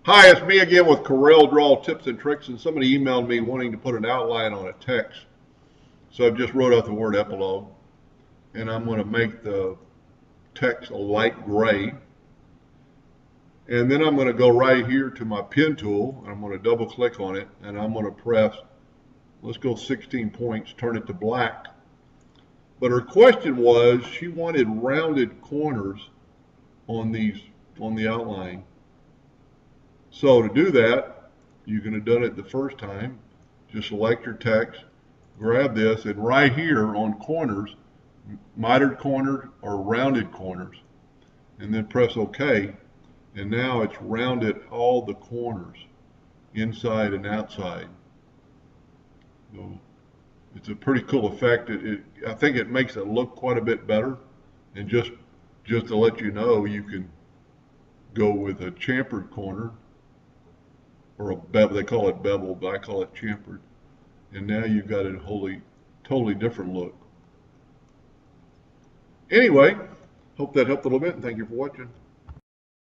Hi, it's me again with Corel Draw Tips and Tricks, and somebody emailed me wanting to put an outline on a text. So I've just wrote out the word epilogue, and I'm going to make the text a light gray. And then I'm going to go right here to my pen tool, and I'm going to double click on it, and I'm going to press, let's go 16 points, turn it to black. But her question was, she wanted rounded corners on the outline. So to do that, you can have done it the first time. Just select your text, grab this, and right here on corners, mitered corners or rounded corners, and then press OK. And now it's rounded all the corners, inside and outside. So it's a pretty cool effect. I think it makes it look quite a bit better. And just to let you know, you can go with a chamfered corner, or a bevel. They call it bevel, but I call it chamfered. And now you've got a totally different look. Anyway, hope that helped a little bit, and thank you for watching.